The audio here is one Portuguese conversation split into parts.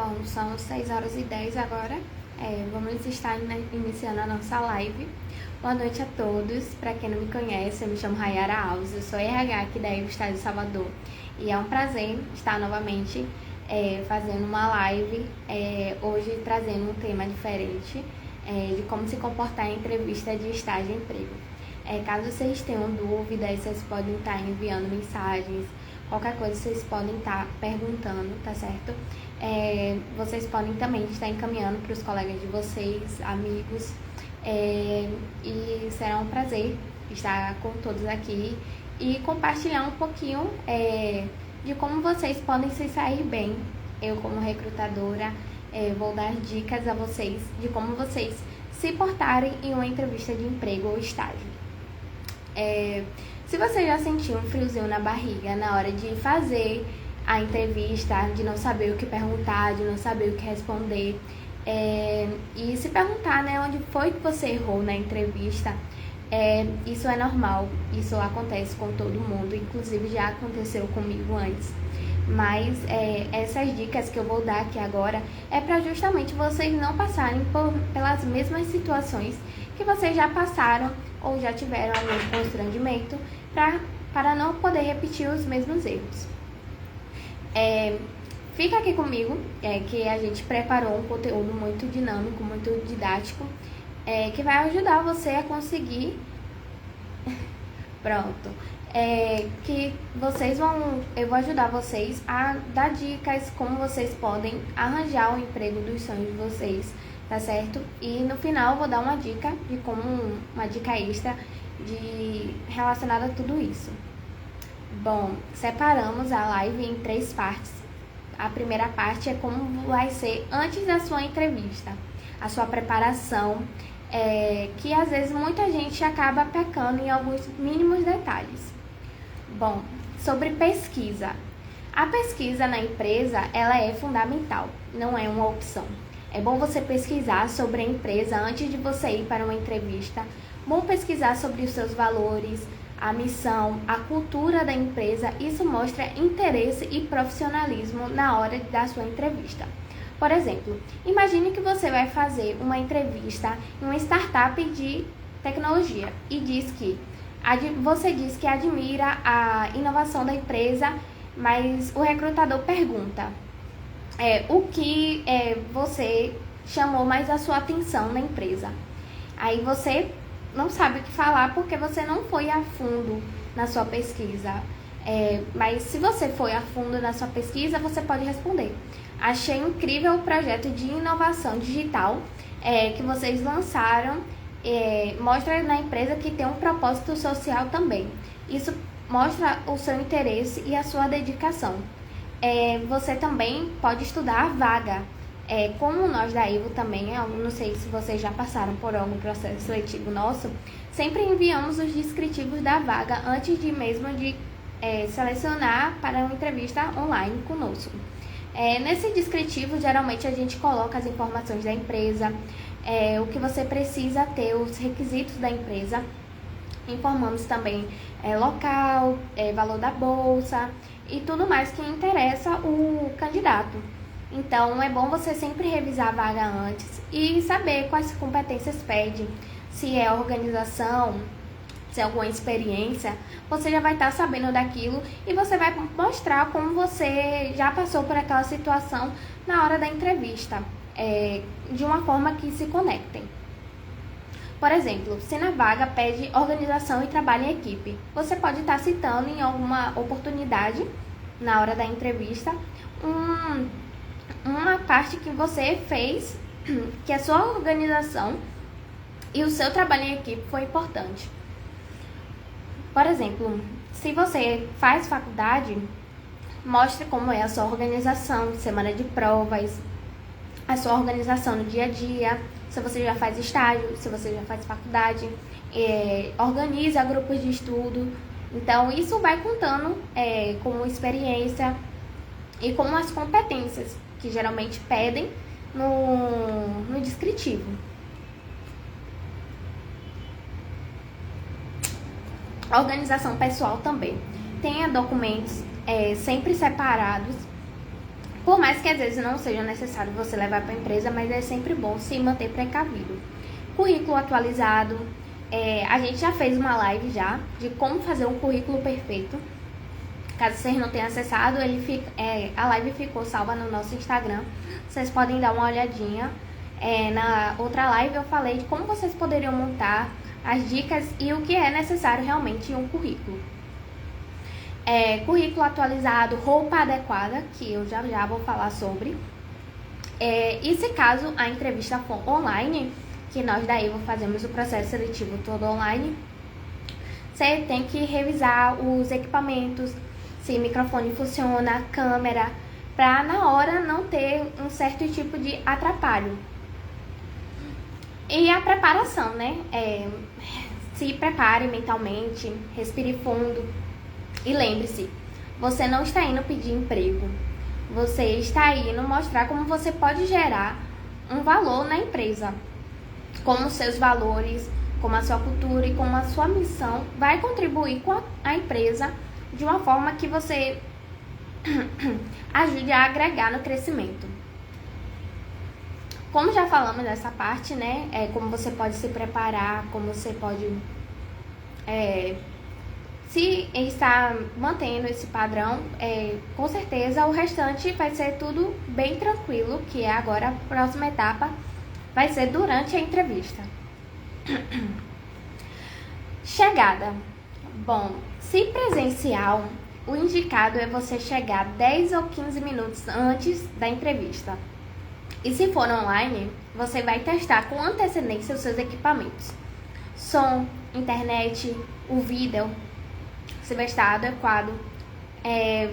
Bom, são 6h10 agora. Vamos estar iniciando a nossa live. Boa noite a todos. Para quem não me conhece, eu me chamo Rayara Alves, eu sou RH aqui da EVO Estado de Salvador. E é um prazer estar novamente fazendo uma live, hoje trazendo um tema diferente de como se comportar em entrevista de estágio e emprego. Caso vocês tenham dúvidas, vocês podem estar enviando mensagens, qualquer coisa vocês podem estar perguntando, tá certo? Vocês podem também estar encaminhando para os colegas de vocês, amigos, e será um prazer estar com todos aqui e compartilhar um pouquinho de como vocês podem se sair bem. Eu, como recrutadora, vou dar dicas a vocês de como vocês se portarem em uma entrevista de emprego ou estágio. Se você já sentiu um friozinho na barriga na hora de fazer a entrevista, de não saber o que perguntar, de não saber o que responder, e se perguntar, né, onde foi que você errou na entrevista, isso é normal, isso acontece com todo mundo, inclusive já aconteceu comigo antes. Mas essas dicas que eu vou dar aqui agora é para justamente vocês não passarem pelas mesmas situações que vocês já passaram ou já tiveram algum constrangimento, para não poder repetir os mesmos erros. Fica aqui comigo, que a gente preparou um conteúdo muito dinâmico, muito didático, que vai ajudar você a conseguir... Pronto. Eu vou ajudar vocês a dar dicas como vocês podem arranjar o emprego dos sonhos de vocês, tá certo? E no final eu vou dar uma dica de como, uma dica extra relacionada a tudo isso. Bom, separamos a live em 3 partes. A primeira parte é como vai ser antes da sua entrevista, a sua preparação, que às vezes muita gente acaba pecando em alguns mínimos detalhes. Bom, sobre pesquisa. A pesquisa na empresa, ela é fundamental, não é uma opção. É bom você pesquisar sobre a empresa antes de você ir para uma entrevista. Bom pesquisar sobre os seus valores, a missão, a cultura da empresa. Isso mostra interesse e profissionalismo na hora da sua entrevista. Por exemplo, imagine que você vai fazer uma entrevista em uma startup de tecnologia e você diz que admira a inovação da empresa, mas o recrutador pergunta o que você chamou mais a sua atenção na empresa. Aí você não sabe o que falar porque você não foi a fundo na sua pesquisa. Mas se você foi a fundo na sua pesquisa, você pode responder: achei incrível o projeto de inovação digital que vocês lançaram. Mostra na empresa que tem um propósito social também. Isso mostra o seu interesse e a sua dedicação. Você também pode estudar a vaga. Como nós da EVO também, eu não sei se vocês já passaram por algum processo seletivo nosso, sempre enviamos os descritivos da vaga antes de selecionar para uma entrevista online conosco. Nesse descritivo, geralmente a gente coloca as informações da empresa, o que você precisa ter, os requisitos da empresa. Informamos também local, valor da bolsa e tudo mais que interessa o candidato. Então, é bom você sempre revisar a vaga antes e saber quais competências pede, se é organização, se é alguma experiência, você já vai estar sabendo daquilo e você vai mostrar como você já passou por aquela situação na hora da entrevista, de uma forma que se conectem. Por exemplo, se na vaga pede organização e trabalho em equipe, você pode estar citando em alguma oportunidade, na hora da entrevista, uma parte que você fez, que a sua organização e o seu trabalho em equipe foi importante. Por exemplo, se você faz faculdade, mostre como é a sua organização, semana de provas, a sua organização no dia a dia, se você já faz estágio, se você já faz faculdade, organiza grupos de estudo. Então, isso vai contando como experiência e como as competências que geralmente pedem no descritivo. Organização pessoal também. Tenha documentos sempre separados Por mais que às vezes não seja necessário você levar para a empresa, mas é sempre bom se manter precavido. Currículo atualizado. A gente já fez uma live já de como fazer um currículo perfeito. Caso vocês não tenham acessado, a live ficou salva no nosso Instagram. Vocês podem dar uma olhadinha. Na outra live eu falei de como vocês poderiam montar as dicas e o que é necessário realmente em um currículo. Currículo atualizado, roupa adequada, que eu já vou falar sobre. E se caso a entrevista for online, que nós da Evo fazemos o processo seletivo todo online, você tem que revisar os equipamentos, se o microfone funciona, câmera, para na hora não ter um certo tipo de atrapalho. E a preparação, né? Se prepare mentalmente, respire fundo e lembre-se, você não está indo pedir emprego, você está indo mostrar como você pode gerar um valor na empresa, como os seus valores, como a sua cultura e como a sua missão vai contribuir com a empresa de uma forma que você ajude a agregar no crescimento. Como já falamos dessa parte, né? Como você pode se preparar, como você pode se está mantendo esse padrão, com certeza o restante vai ser tudo bem tranquilo, que é agora a próxima etapa vai ser durante a entrevista. Chegada. Bom, se presencial, o indicado é você chegar 10 ou 15 minutos antes da entrevista. E se for online, você vai testar com antecedência os seus equipamentos. Som, internet, o vídeo, se vai estar adequado.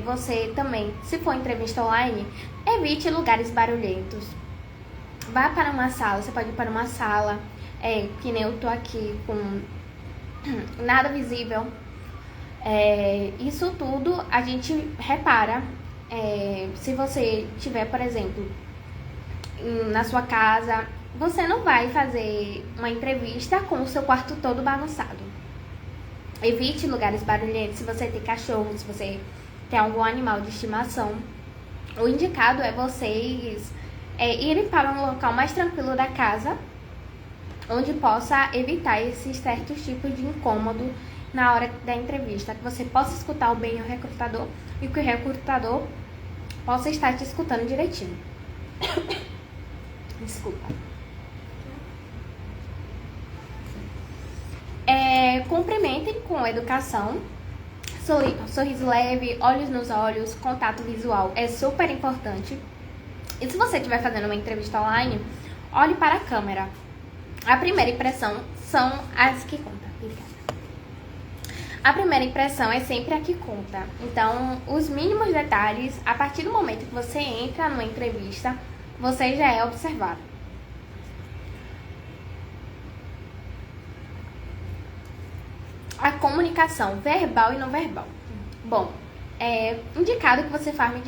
Você também, se for entrevista online, evite lugares barulhentos. Vá para uma sala, você pode ir para uma sala, que nem eu tô aqui, com nada visível. Isso tudo a gente repara. Se você tiver, por exemplo, na sua casa, você não vai fazer uma entrevista com o seu quarto todo bagunçado. Evite lugares barulhentos. Se você tem cachorro, se você tem algum animal de estimação, o indicado é vocês irem para um local mais tranquilo da casa, onde possa evitar esses certos tipos de incômodo na hora da entrevista, que você possa escutar bem o recrutador e que o recrutador possa estar te escutando direitinho. Desculpa. Cumprimentem com educação, sorriso leve, olhos nos olhos, contato visual é super importante. E se você estiver fazendo uma entrevista online, olhe para a câmera. A primeira impressão são as que contam. A primeira impressão é sempre a que conta. Então, os mínimos detalhes, a partir do momento que você entra numa entrevista, você já é observado. A comunicação verbal e não verbal. Bom, é indicado que você fale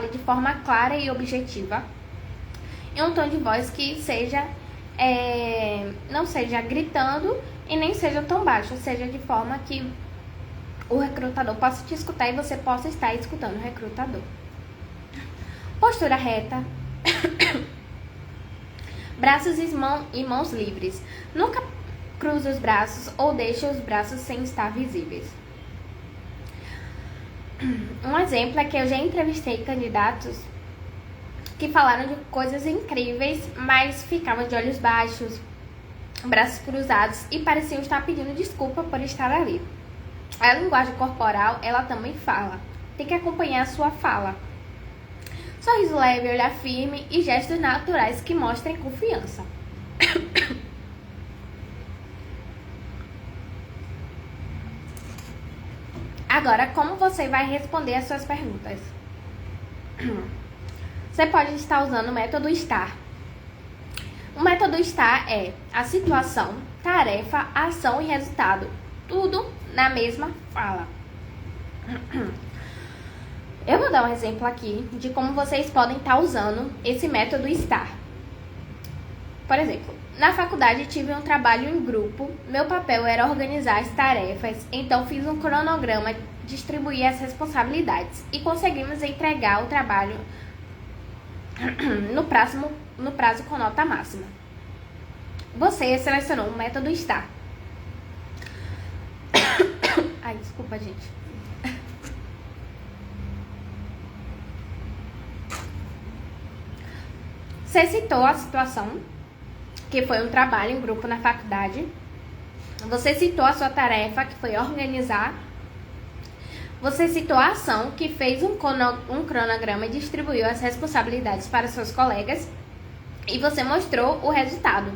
de forma clara e objetiva, em um tom de voz que não seja gritando e nem seja tão baixo, seja de forma que o recrutador possa te escutar e você possa estar escutando o recrutador. Postura reta. Braços e mãos livres. Nunca cruze os braços ou deixe os braços sem estar visíveis. Um exemplo é que eu já entrevistei candidatos que falaram de coisas incríveis, mas ficavam de olhos baixos, braços cruzados e pareciam estar pedindo desculpa por estar ali. A linguagem corporal, ela também fala. Tem que acompanhar a sua fala. Sorriso leve, olhar firme e gestos naturais que mostrem confiança. Agora, como você vai responder as suas perguntas? Você pode estar usando o método STAR. O método STAR é a situação, tarefa, ação e resultado. Tudo na mesma fala. Eu vou dar um exemplo aqui de como vocês podem estar usando esse método STAR. Por exemplo, na faculdade tive um trabalho em grupo, meu papel era organizar as tarefas, então fiz um cronograma, distribuir as responsabilidades e conseguimos entregar o trabalho no prazo com nota máxima. Você selecionou o método STAR. Ai, desculpa, gente. Você citou a situação, que foi um trabalho em grupo na faculdade. Você citou a sua tarefa, que foi organizar. Você citou a ação, que fez um cronograma e distribuiu as responsabilidades para seus colegas. E você mostrou o resultado,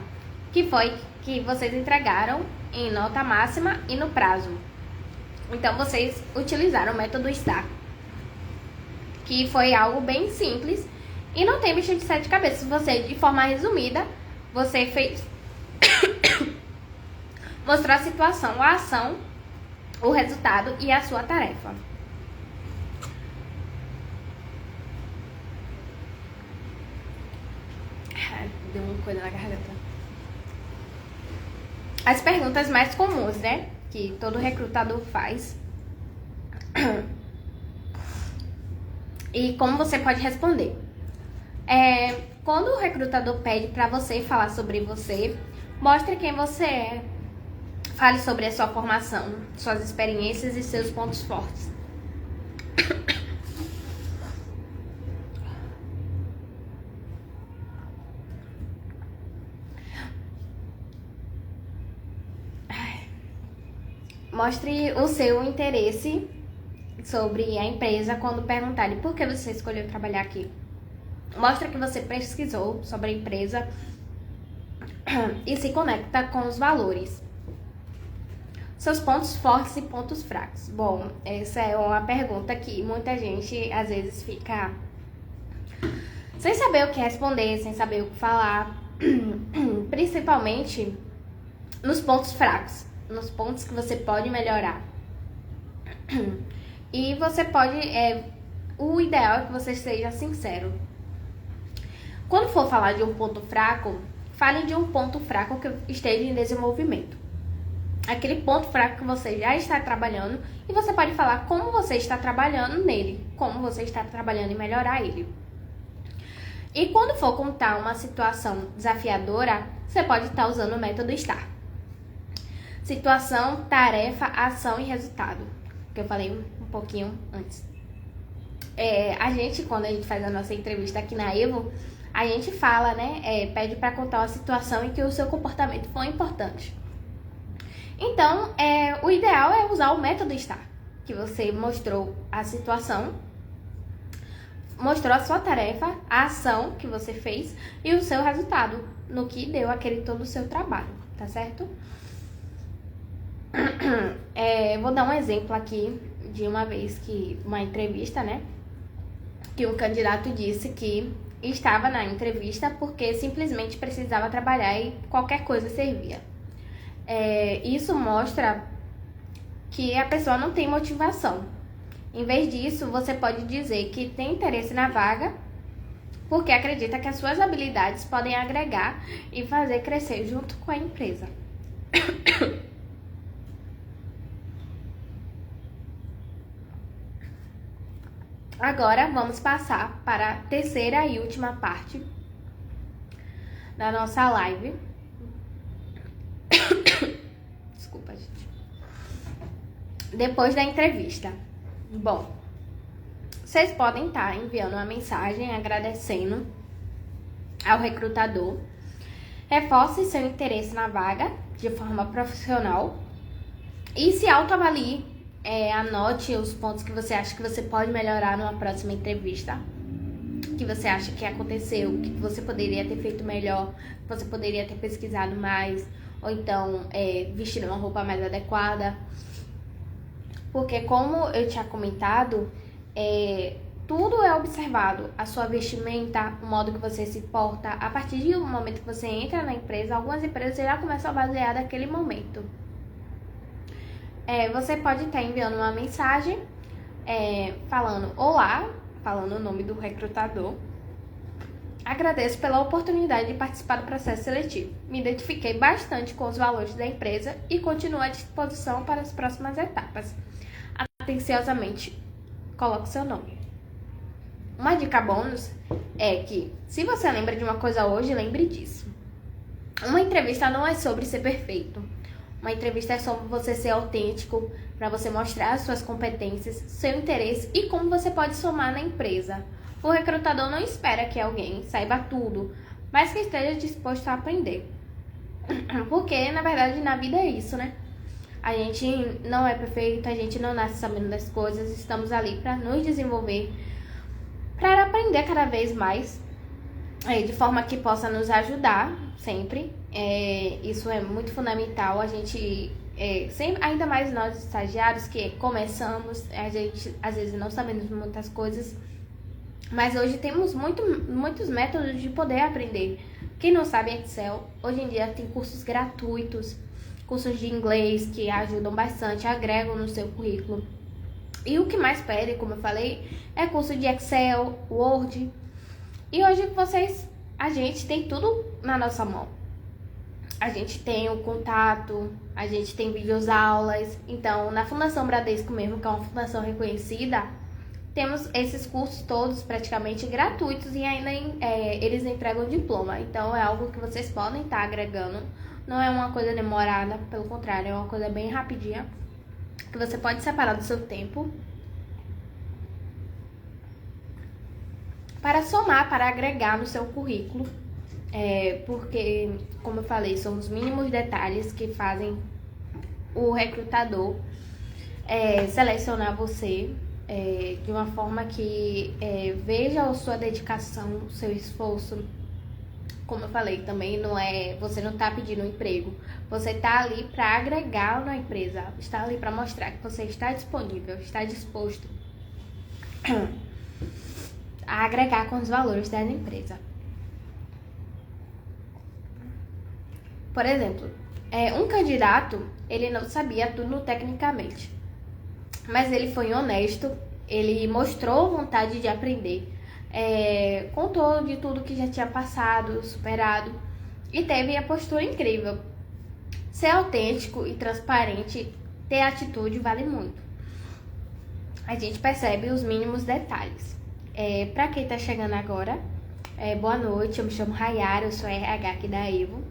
que foi que vocês entregaram em nota máxima e no prazo. Então, vocês utilizaram o método STAR, que foi algo bem simples e não tem bicho de sete cabeças. Você, de forma resumida, você fez... mostrou a situação, a ação, o resultado e a sua tarefa. Deu uma coisa na garganta. As perguntas mais comuns, né? Que todo recrutador faz. E como você pode responder? Quando o recrutador pede para você falar sobre você, mostre quem você é. Fale sobre a sua formação, suas experiências e seus pontos fortes. Mostre o seu interesse sobre a empresa quando perguntarem por que você escolheu trabalhar aqui. Mostra que você pesquisou sobre a empresa e se conecta com os valores. Seus pontos fortes e pontos fracos. Bom, essa é uma pergunta que muita gente às vezes fica sem saber o que responder, sem saber o que falar, principalmente nos pontos fracos, nos pontos que você pode melhorar. E você pode, o ideal é que você seja sincero. Quando for falar de um ponto fraco, fale de um ponto fraco que esteja em desenvolvimento. Aquele ponto fraco que você já está trabalhando, e você pode falar como você está trabalhando nele, como você está trabalhando em melhorar ele. E quando for contar uma situação desafiadora, você pode estar usando o método STAR. Situação, tarefa, ação e resultado, que eu falei um pouquinho antes. A gente, quando a gente faz a nossa entrevista aqui na Evo, a gente fala, né, pede para contar uma situação em que o seu comportamento foi importante. Então, o ideal é usar o método STAR, que você mostrou a situação, mostrou a sua tarefa, a ação que você fez e o seu resultado, no que deu aquele todo o seu trabalho, tá certo? Vou dar um exemplo aqui de uma vez que, uma entrevista, né, que um candidato disse que estava na entrevista porque simplesmente precisava trabalhar e qualquer coisa servia. Isso mostra que a pessoa não tem motivação. Em vez disso, você pode dizer que tem interesse na vaga porque acredita que as suas habilidades podem agregar e fazer crescer junto com a empresa. Agora, vamos passar para a terceira e última parte da nossa live. Desculpa, gente. Depois da entrevista. Bom, vocês podem estar enviando uma mensagem agradecendo ao recrutador. Reforce seu interesse na vaga de forma profissional e se autoavalie. Anote os pontos que você acha que você pode melhorar numa próxima entrevista, que você acha que aconteceu, que você poderia ter feito melhor, que você poderia ter pesquisado mais, ou então vestir uma roupa mais adequada. Porque, como eu tinha comentado, tudo é observado. A sua vestimenta, o modo que você se porta. A partir do momento que você entra na empresa, algumas empresas já começam a basear naquele momento. Você pode estar enviando uma mensagem falando olá, falando o nome do recrutador. Agradeço pela oportunidade de participar do processo seletivo. Me identifiquei bastante com os valores da empresa e continuo à disposição para as próximas etapas. Atenciosamente, coloque seu nome. Uma dica bônus é que, se você lembra de uma coisa hoje, lembre disso. Uma entrevista não é sobre ser perfeito. Uma entrevista é sobre você ser autêntico, para você mostrar as suas competências, seu interesse e como você pode somar na empresa. O recrutador não espera que alguém saiba tudo, mas que esteja disposto a aprender. Porque, na verdade, na vida é isso, né? A gente não é perfeito, a gente não nasce sabendo das coisas, estamos ali para nos desenvolver, para aprender cada vez mais, de forma que possa nos ajudar sempre. Isso é muito fundamental. A gente, sempre, ainda mais nós estagiários que começamos, a gente às vezes não sabemos muitas coisas, mas hoje temos muitos métodos de poder aprender. Quem não sabe Excel, hoje em dia tem cursos gratuitos, cursos de inglês que ajudam bastante, agregam no seu currículo. E o que mais pede, como eu falei, é curso de Excel, Word. E hoje a gente tem tudo na nossa mão. A gente tem o contato, a gente tem videoaulas. Então, na Fundação Bradesco mesmo, que é uma fundação reconhecida, temos esses cursos todos praticamente gratuitos e ainda eles entregam diploma. Então, é algo que vocês podem estar agregando. Não é uma coisa demorada, pelo contrário, é uma coisa bem rapidinha, que você pode separar do seu tempo para somar, para agregar no seu currículo. Porque, como eu falei, são os mínimos detalhes que fazem o recrutador selecionar você de uma forma que veja a sua dedicação, o seu esforço. Como eu falei, também você não está pedindo um emprego, você está ali para agregar na empresa, está ali para mostrar que você está disponível, está disposto a agregar com os valores da empresa. Por exemplo, um candidato, ele não sabia tudo tecnicamente, mas ele foi honesto, ele mostrou vontade de aprender, contou de tudo que já tinha passado, superado, e teve a postura incrível. Ser autêntico e transparente, ter atitude vale muito. A gente percebe os mínimos detalhes. Para quem está chegando agora, boa noite, eu me chamo Rayara, eu sou RH aqui da Evo.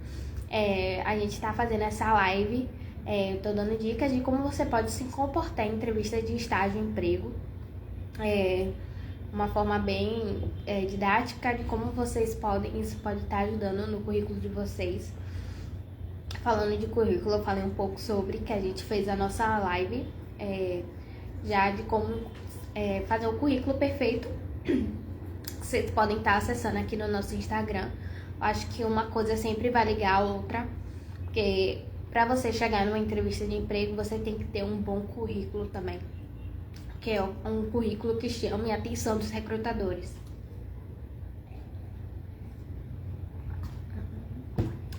A gente está fazendo essa live, eu tô dando dicas de como você pode se comportar em entrevista de estágio e emprego. Uma forma bem didática de como isso pode estar ajudando no currículo de vocês. Falando de currículo, eu falei um pouco sobre que a gente fez a nossa live já de como fazer o currículo perfeito. Vocês podem estar acessando aqui no nosso Instagram. Eu acho que uma coisa sempre vai ligar a outra, porque para você chegar numa entrevista de emprego, você tem que ter um bom currículo também, que é um currículo que chame a atenção dos recrutadores.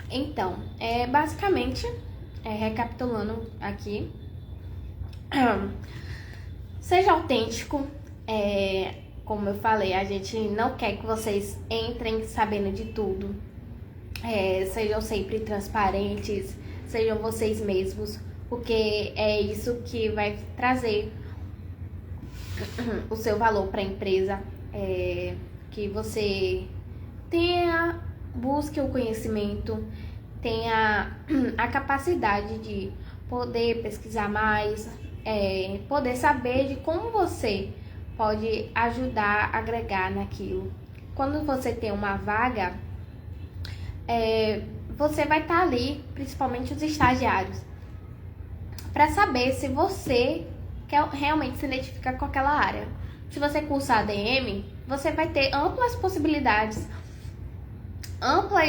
Então, basicamente, recapitulando aqui, seja autêntico. Como eu falei, a gente não quer que vocês entrem sabendo de tudo. Sejam sempre transparentes, sejam vocês mesmos, porque é isso que vai trazer o seu valor para a empresa. Que você busque o conhecimento, tenha a capacidade de poder pesquisar mais, poder saber de como você pode ajudar, agregar naquilo. Quando você tem uma vaga, você vai estar ali, principalmente os estagiários, para saber se você quer realmente se identificar com aquela área. Se você cursar ADM, você vai ter amplas possibilidades, como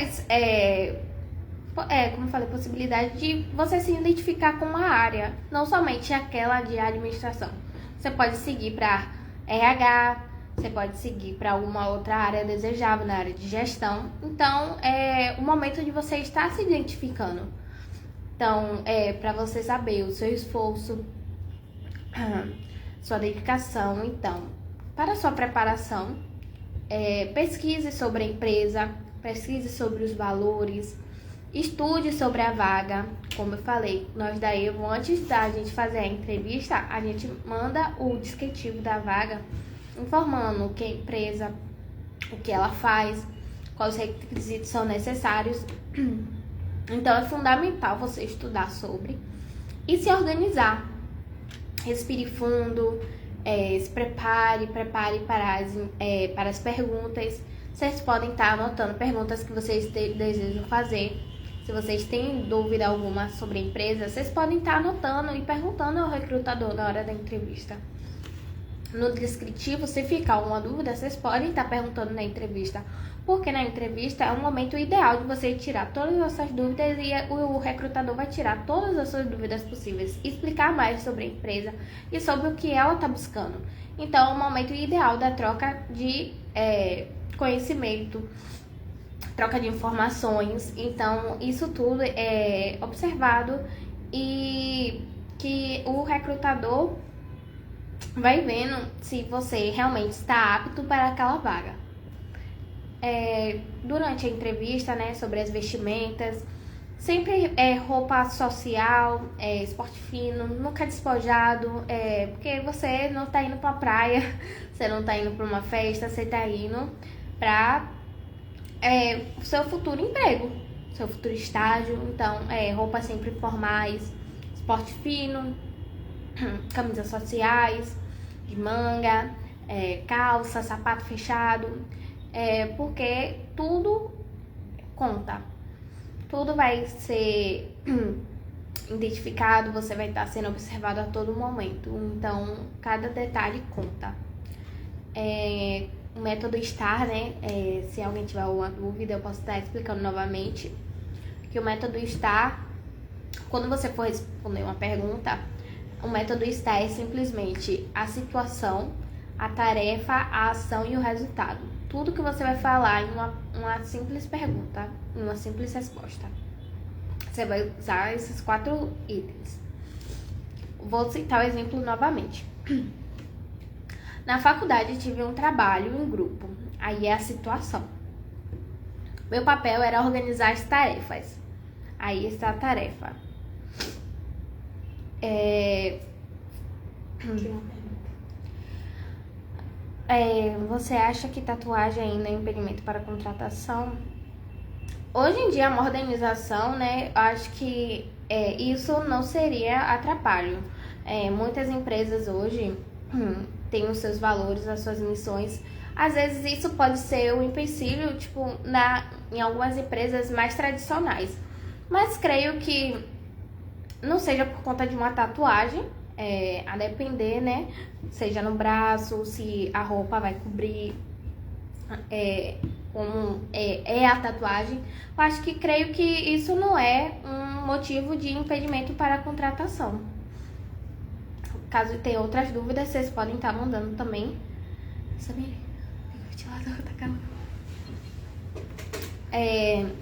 eu falei, possibilidade de você se identificar com uma área, não somente aquela de administração. Você pode seguir para RH, você pode seguir para alguma outra área desejável na área de gestão. Então, é o momento de você estar se identificando. Então, para você saber o seu esforço, sua dedicação. Então, para a sua preparação, pesquise sobre a empresa, pesquise sobre os valores, estude sobre a vaga. Como eu falei, nós da Evo, antes da gente fazer a entrevista, a gente manda o descritivo da vaga informando o que a empresa, o que ela faz, quais requisitos são necessários. Então é fundamental você estudar sobre e se organizar. Respire fundo, se prepare para as perguntas. Vocês podem estar anotando perguntas que vocês desejam fazer. Se vocês têm dúvida alguma sobre a empresa, vocês podem estar anotando e perguntando ao recrutador na hora da entrevista. No descritivo, se ficar alguma dúvida, vocês podem estar perguntando na entrevista, porque na entrevista é um momento ideal de você tirar todas as suas dúvidas e o recrutador vai tirar todas as suas dúvidas possíveis, explicar mais sobre a empresa e sobre o que ela está buscando. Então, é um momento ideal da troca de conhecimento, troca de informações. Então, isso tudo é observado e que o recrutador vai vendo se você realmente está apto para aquela vaga. Durante a entrevista, né, sobre as vestimentas, sempre roupa social, esporte fino, nunca despojado, porque você não está indo para a praia, você não está indo para uma festa, você está indo para o seu futuro emprego, seu futuro estágio. Então, roupas sempre formais, esporte fino, camisas sociais, de manga, calça, sapato fechado, porque tudo conta. Tudo vai ser identificado, você vai estar sendo observado a todo momento. Então, cada detalhe conta. O método STAR, né? Se alguém tiver alguma dúvida, eu posso estar explicando novamente. Que o método STAR, quando você for responder uma pergunta, o método STAR é simplesmente a situação, a tarefa, a ação e o resultado. Tudo que você vai falar em uma simples pergunta, em uma simples resposta. Você vai usar esses 4 itens. Vou citar o exemplo novamente. Na faculdade tive um trabalho em grupo. Aí é a situação. Meu papel era organizar as tarefas. Aí está a tarefa. Você acha que tatuagem ainda é impedimento para contratação? Hoje em dia, a modernização, né? Acho que isso não seria atrapalho. Muitas empresas hoje têm os seus valores, as suas missões. Às vezes isso pode ser um empecilho, tipo, em algumas empresas mais tradicionais. Mas creio que não seja por conta de uma tatuagem, a depender, né? Seja no braço, se a roupa vai cobrir, como a tatuagem. Eu acho que creio que isso não é um motivo de impedimento para a contratação. Caso tenha outras dúvidas, vocês podem estar mandando também. Samir, ventilador tá calor.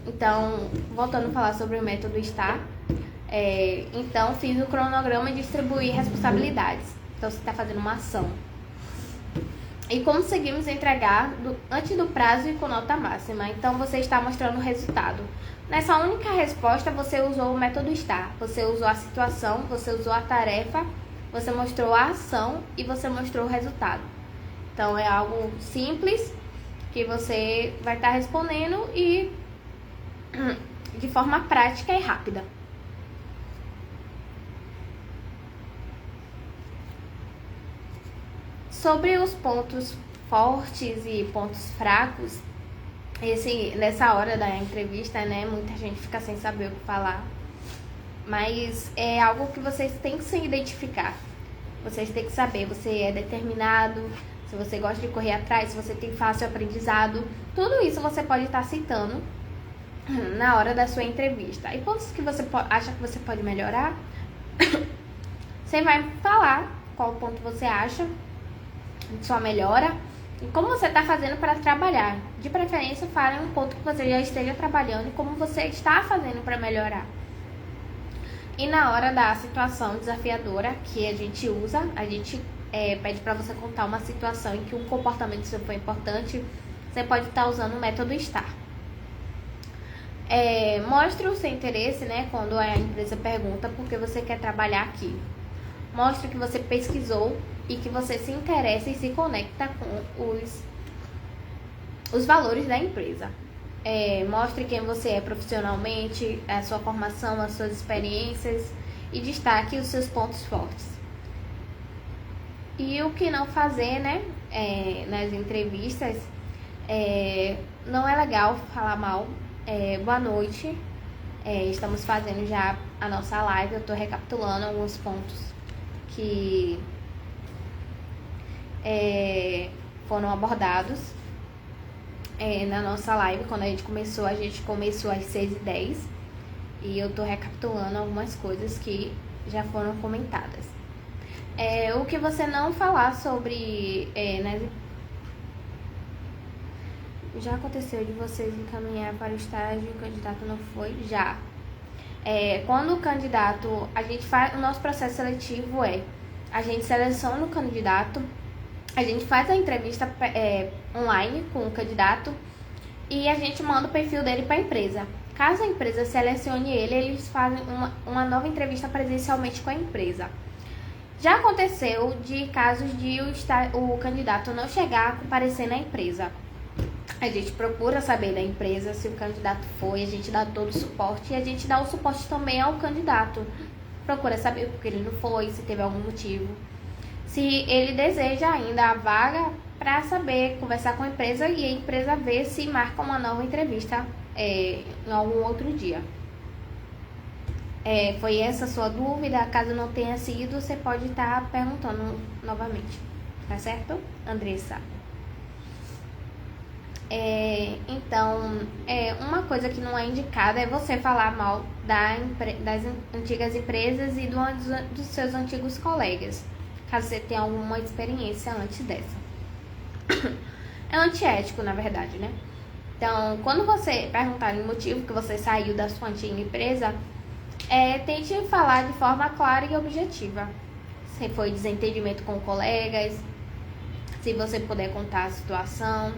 Então, voltando a falar sobre o método STAR. Então, fiz o cronograma e distribuí responsabilidades. Então, você está fazendo uma ação. E conseguimos entregar antes do prazo e com nota máxima. Então, você está mostrando o resultado. Nessa única resposta, você usou o método STAR. Você usou a situação, você usou a tarefa, você mostrou a ação e você mostrou o resultado. Então, é algo simples que você vai estar respondendo e de forma prática e rápida. Sobre os pontos fortes e pontos fracos, nessa hora da entrevista, né, muita gente fica sem saber o que falar, mas é algo que vocês têm que se identificar. Vocês têm que saber, você é determinado, se você gosta de correr atrás, se você tem fácil aprendizado, tudo isso você pode estar citando na hora da sua entrevista. E pontos que você acha que você pode melhorar, você vai falar qual ponto você acha de sua melhora e como você está fazendo para trabalhar. De preferência, fale um ponto que você já esteja trabalhando e como você está fazendo para melhorar. E na hora da situação desafiadora que a gente usa, a gente pede para você contar uma situação em que um comportamento seu foi importante, você pode estar usando o método STAR. Mostre o seu interesse, né, quando a empresa pergunta por que você quer trabalhar aqui. Mostre que você pesquisou e que você se interessa e se conecta com os valores da empresa. Mostre quem você é profissionalmente, a sua formação, as suas experiências e destaque os seus pontos fortes. E o que não fazer, né, nas entrevistas, não é legal falar mal. Boa noite, estamos fazendo já a nossa live, eu estou recapitulando alguns pontos que foram abordados na nossa live. Quando a gente começou às 6h10 e eu tô recapitulando algumas coisas que já foram comentadas. O que você não falar sobre já aconteceu de vocês encaminhar para o estágio e o candidato não foi? Já. Quando o candidato, a gente faz, o nosso processo seletivo a gente seleciona o candidato, a gente faz a entrevista online com o candidato e a gente manda o perfil dele para a empresa. Caso a empresa selecione ele, eles fazem uma nova entrevista presencialmente com a empresa. Já aconteceu de casos de o candidato não chegar a comparecer na empresa. A gente procura saber da empresa se o candidato foi, a gente dá todo o suporte e a gente dá o suporte também ao candidato. Procura saber por que ele não foi, se teve algum motivo. Se ele deseja ainda a vaga, para saber, conversar com a empresa e a empresa ver se marca uma nova entrevista em algum outro dia. Foi essa a sua dúvida? Caso não tenha sido, você pode estar perguntando novamente. Tá certo, Andressa? Então, uma coisa que não é indicada é você falar mal das antigas empresas e dos seus antigos colegas, caso você tenha alguma experiência antes dessa. É antiético, na verdade, né? Então, quando você perguntar o motivo que você saiu da sua antiga empresa, tente falar de forma clara e objetiva. Se foi desentendimento com colegas, se você puder contar a situação.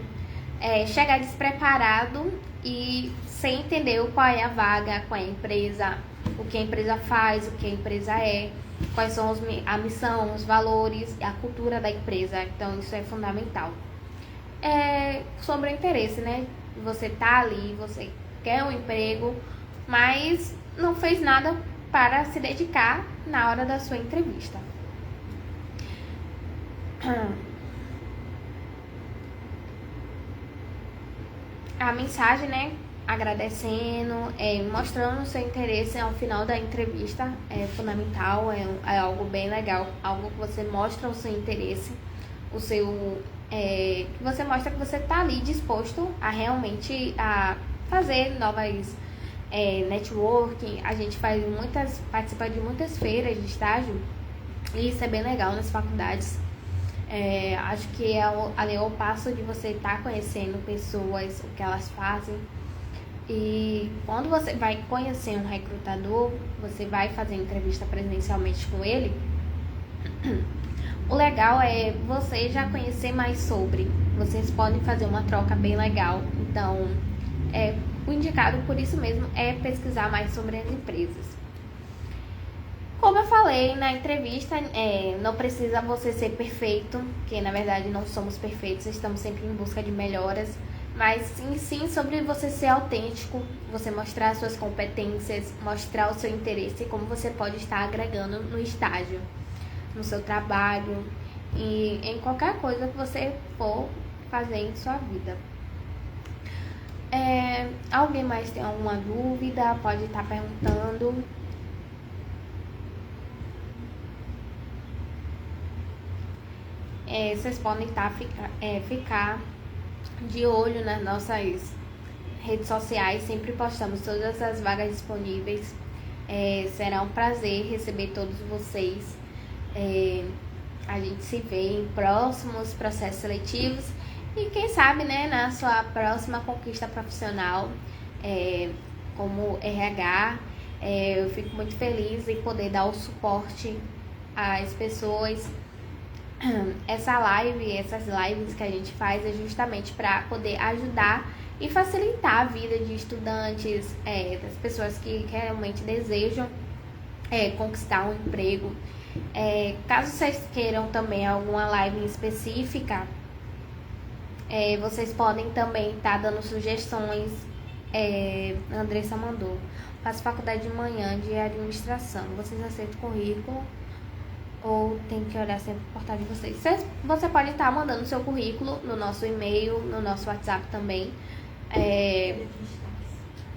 Chegar despreparado e sem entender qual é a vaga, qual é a empresa, o que a empresa faz, o que a empresa quais são a missão, os valores e a cultura da empresa. Então, isso é fundamental. Sobre o interesse, né? Você tá ali, você quer um emprego, mas não fez nada para se dedicar na hora da sua entrevista. A mensagem, né, agradecendo, mostrando o seu interesse ao final da entrevista é fundamental, é algo bem legal, algo que você mostra o seu interesse, que você mostra que você está ali disposto a realmente fazer novas networking. A gente participa de muitas feiras de estágio e isso é bem legal nas faculdades. Acho que ali é o passo de você estar conhecendo pessoas, o que elas fazem. E quando você vai conhecer um recrutador, você vai fazer entrevista presencialmente com ele, o legal é você já conhecer mais sobre. Vocês podem fazer uma troca bem legal. Então, o indicado por isso mesmo é pesquisar mais sobre as empresas. Como eu falei na entrevista, não precisa você ser perfeito, que na verdade não somos perfeitos, estamos sempre em busca de melhoras, mas sim sobre você ser autêntico, você mostrar suas competências, mostrar o seu interesse e como você pode estar agregando no estágio, no seu trabalho e em qualquer coisa que você for fazer em sua vida. Alguém mais tem alguma dúvida? Pode estar perguntando. Vocês podem ficar de olho nas nossas redes sociais. Sempre postamos todas as vagas disponíveis. Será um prazer receber todos vocês. A gente se vê em próximos processos seletivos e quem sabe, né, na sua próxima conquista profissional como RH. Eu fico muito feliz em poder dar o suporte às pessoas. Essas lives que a gente faz é justamente para poder ajudar e facilitar a vida de estudantes, das pessoas que realmente desejam conquistar um emprego. Caso vocês queiram também alguma live específica, vocês podem também estar dando sugestões. A Andressa mandou: faço faculdade de manhã de administração, vocês aceitam currículo ou tem que olhar sempre o portal de vocês? Você pode estar mandando seu currículo no nosso e-mail, no nosso WhatsApp também.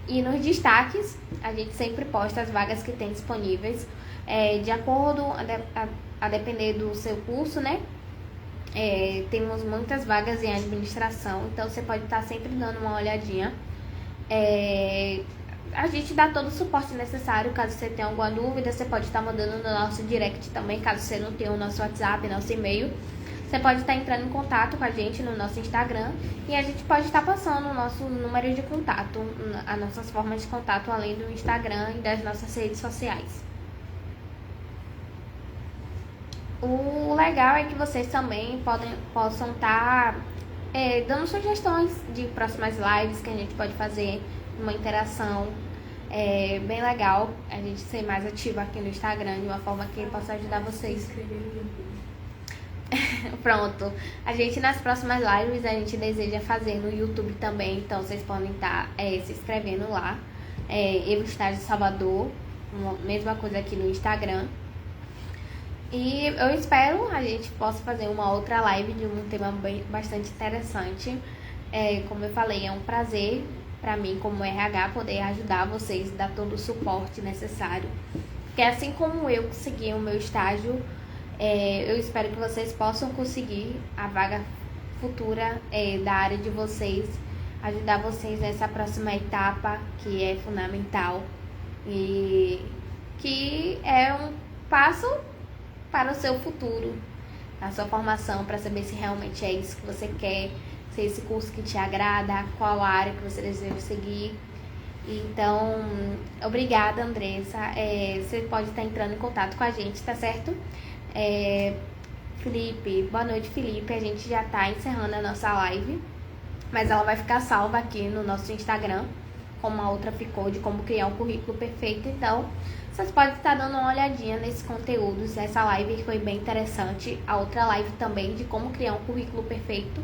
E nos destaques, a gente sempre posta as vagas que tem disponíveis, de acordo a depender do seu curso, né? Temos muitas vagas em administração, então você pode estar sempre dando uma olhadinha. A gente dá todo o suporte necessário. Caso você tenha alguma dúvida, você pode estar mandando no nosso direct também. Caso você não tenha o nosso WhatsApp, nosso e-mail, você pode estar entrando em contato com a gente no nosso Instagram e a gente pode estar passando o nosso número de contato, as nossas formas de contato além do Instagram e das nossas redes sociais. O legal é que vocês também possam estar dando sugestões de próximas lives que a gente pode fazer, uma interação. Bem legal a gente ser mais ativo aqui no Instagram de uma forma que possa ajudar vocês. Pronto, a gente nas próximas lives a gente deseja fazer no YouTube também, então vocês podem estar se inscrevendo lá. Eu Estágio Salvador, mesma coisa aqui no Instagram. E eu espero a gente possa fazer uma outra live de um tema bastante interessante. Como eu falei, é um prazer para mim como RH poder ajudar vocês, dar todo o suporte necessário. Porque assim como eu consegui o meu estágio, eu espero que vocês possam conseguir a vaga futura da área de vocês, ajudar vocês nessa próxima etapa que é fundamental e que é um passo para o seu futuro, a sua formação, para saber se realmente é isso que você quer, se é esse curso que te agrada, qual área que você deseja seguir. Então, obrigada, Andressa. Você pode estar entrando em contato com a gente, tá certo? Felipe, boa noite, Felipe. A gente já tá encerrando a nossa live, mas ela vai ficar salva aqui no nosso Instagram, como a outra ficou, de como criar um currículo perfeito. Então, vocês podem estar dando uma olhadinha nesses conteúdos. Essa live foi bem interessante. A outra live também de como criar um currículo perfeito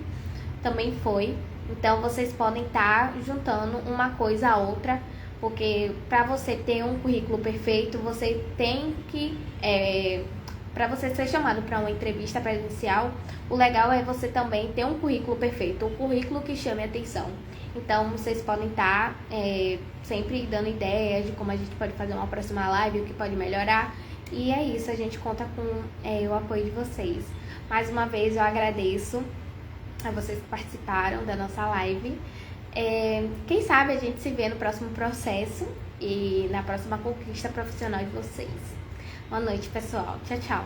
também foi. Então, vocês podem estar juntando uma coisa a outra, porque para você ter um currículo perfeito, você tem que... para você ser chamado para uma entrevista presencial, o legal é você também ter um currículo perfeito, um currículo que chame a atenção. Então, vocês podem estar sempre dando ideias de como a gente pode fazer uma próxima live, o que pode melhorar. E é isso, a gente conta com o apoio de vocês. Mais uma vez, eu agradeço a vocês que participaram da nossa live. Quem sabe a gente se vê no próximo processo e na próxima conquista profissional de vocês. Boa noite, pessoal. Tchau, tchau.